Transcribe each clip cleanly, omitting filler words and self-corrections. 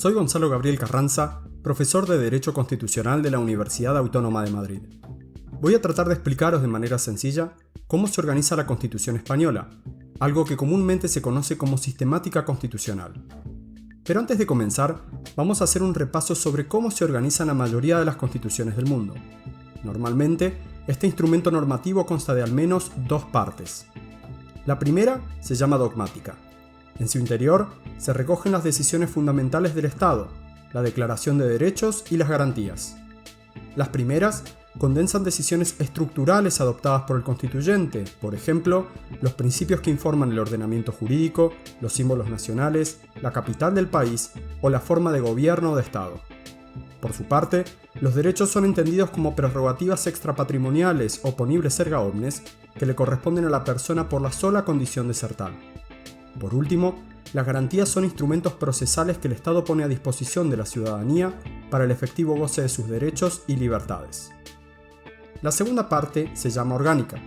Soy Gonzalo Gabriel Carranza, profesor de Derecho Constitucional de la Universidad Autónoma de Madrid. Voy a tratar de explicaros de manera sencilla cómo se organiza la Constitución española, algo que comúnmente se conoce como sistemática constitucional. Pero antes de comenzar, vamos a hacer un repaso sobre cómo se organizan la mayoría de las constituciones del mundo. Normalmente, este instrumento normativo consta de al menos dos partes. La primera se llama dogmática. En su interior se recogen las decisiones fundamentales del Estado, la Declaración de Derechos y las garantías. Las primeras condensan decisiones estructurales adoptadas por el constituyente, por ejemplo, los principios que informan el ordenamiento jurídico, los símbolos nacionales, la capital del país o la forma de gobierno o de Estado. Por su parte, los derechos son entendidos como prerrogativas extrapatrimoniales o ponibles erga omnes que le corresponden a la persona por la sola condición de ser tal. Por último, las garantías son instrumentos procesales que el Estado pone a disposición de la ciudadanía para el efectivo goce de sus derechos y libertades. La segunda parte se llama orgánica,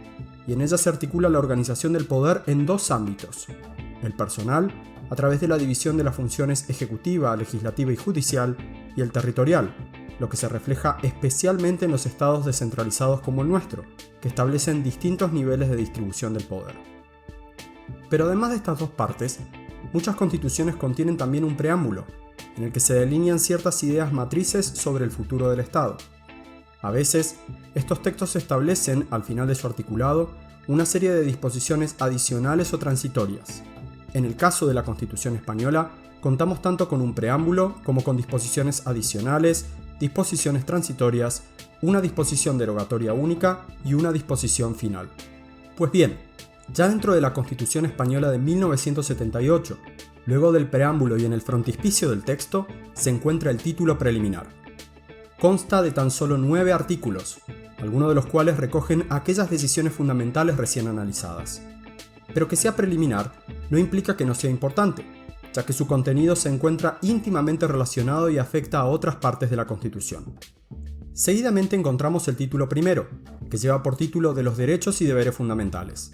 y en ella se articula la organización del poder en dos ámbitos: el personal, a través de la división de las funciones ejecutiva, legislativa y judicial, y el territorial, lo que se refleja especialmente en los estados descentralizados como el nuestro, que establecen distintos niveles de distribución del poder. Pero además de estas dos partes, muchas constituciones contienen también un preámbulo, en el que se delinean ciertas ideas matrices sobre el futuro del Estado. A veces, estos textos establecen, al final de su articulado, una serie de disposiciones adicionales o transitorias. En el caso de la Constitución española, contamos tanto con un preámbulo como con disposiciones adicionales, disposiciones transitorias, una disposición derogatoria única y una disposición final. Pues bien, ya dentro de la Constitución española de 1978, luego del preámbulo y en el frontispicio del texto, se encuentra el título preliminar. Consta de tan solo 9 artículos, algunos de los cuales recogen aquellas decisiones fundamentales recién analizadas. Pero que sea preliminar no implica que no sea importante, ya que su contenido se encuentra íntimamente relacionado y afecta a otras partes de la Constitución. Seguidamente encontramos el título primero, que lleva por título de los derechos y deberes fundamentales.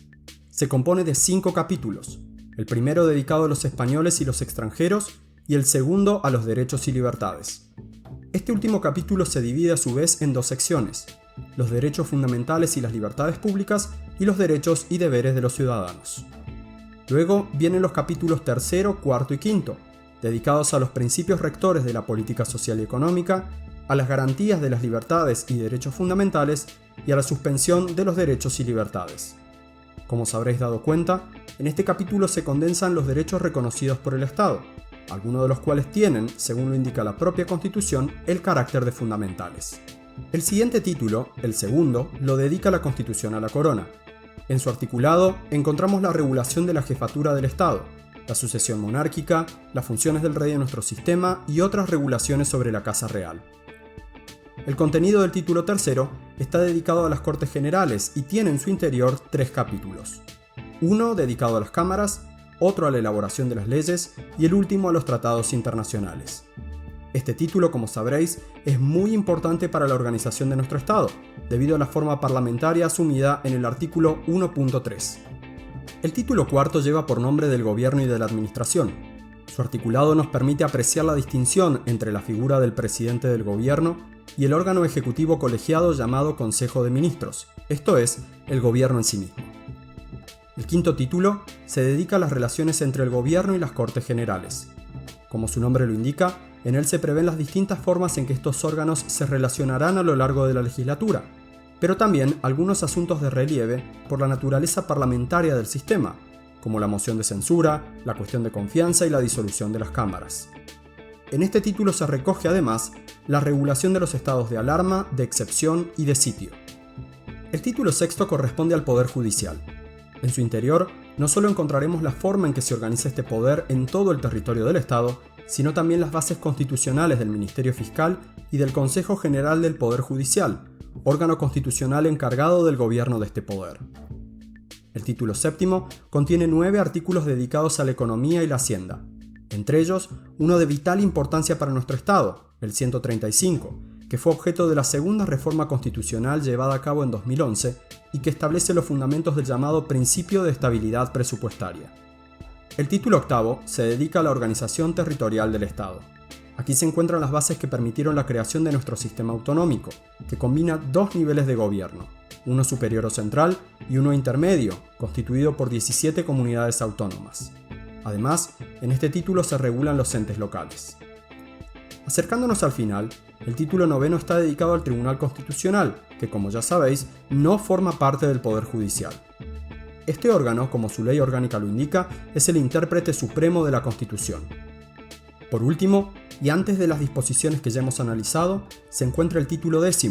Se compone de 5 capítulos, el primero dedicado a los españoles y los extranjeros y el segundo a los derechos y libertades. Este último capítulo se divide a su vez en 2 secciones, los derechos fundamentales y las libertades públicas y los derechos y deberes de los ciudadanos. Luego vienen los capítulos tercero, cuarto y quinto, dedicados a los principios rectores de la política social y económica, a las garantías de las libertades y derechos fundamentales y a la suspensión de los derechos y libertades. Como os habréis dado cuenta, en este capítulo se condensan los derechos reconocidos por el Estado, algunos de los cuales tienen, según lo indica la propia Constitución, el carácter de fundamentales. El siguiente título, el segundo, lo dedica la Constitución a la Corona. En su articulado encontramos la regulación de la jefatura del Estado, la sucesión monárquica, las funciones del rey en nuestro sistema y otras regulaciones sobre la Casa Real. El contenido del título tercero está dedicado a las Cortes Generales y tiene en su interior 3 capítulos. Uno dedicado a las cámaras, otro a la elaboración de las leyes y el último a los tratados internacionales. Este título, como sabréis, es muy importante para la organización de nuestro Estado, debido a la forma parlamentaria asumida en el artículo 1.3. El título cuarto lleva por nombre del Gobierno y de la Administración. Su articulado nos permite apreciar la distinción entre la figura del presidente del Gobierno y el órgano ejecutivo colegiado llamado Consejo de Ministros, esto es, el Gobierno en sí mismo. El quinto título se dedica a las relaciones entre el Gobierno y las Cortes Generales. Como su nombre lo indica, en él se prevén las distintas formas en que estos órganos se relacionarán a lo largo de la legislatura, pero también algunos asuntos de relieve por la naturaleza parlamentaria del sistema, como la moción de censura, la cuestión de confianza y la disolución de las cámaras. En este título se recoge además la regulación de los estados de alarma, de excepción y de sitio. El título sexto corresponde al Poder Judicial. En su interior no solo encontraremos la forma en que se organiza este poder en todo el territorio del Estado, sino también las bases constitucionales del Ministerio Fiscal y del Consejo General del Poder Judicial, órgano constitucional encargado del gobierno de este poder. El título séptimo contiene 9 artículos dedicados a la economía y la hacienda, entre ellos uno de vital importancia para nuestro Estado, el 135, que fue objeto de la segunda reforma constitucional llevada a cabo en 2011 y que establece los fundamentos del llamado principio de estabilidad presupuestaria. El título octavo se dedica a la organización territorial del Estado. Aquí se encuentran las bases que permitieron la creación de nuestro sistema autonómico, que combina dos niveles de gobierno, uno superior o central y uno intermedio, constituido por 17 comunidades autónomas. Además, en este título se regulan los entes locales. Acercándonos al final, el título 9 está dedicado al Tribunal Constitucional, que como ya sabéis, no forma parte del Poder Judicial. Este órgano, como su ley orgánica lo indica, es el intérprete supremo de la Constitución. Por último, y antes de las disposiciones que ya hemos analizado, se encuentra el título 10,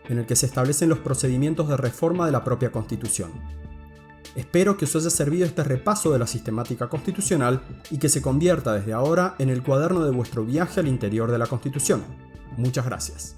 en el que se establecen los procedimientos de reforma de la propia Constitución. Espero que os haya servido este repaso de la sistemática constitucional y que se convierta desde ahora en el cuaderno de vuestro viaje al interior de la Constitución. Muchas gracias.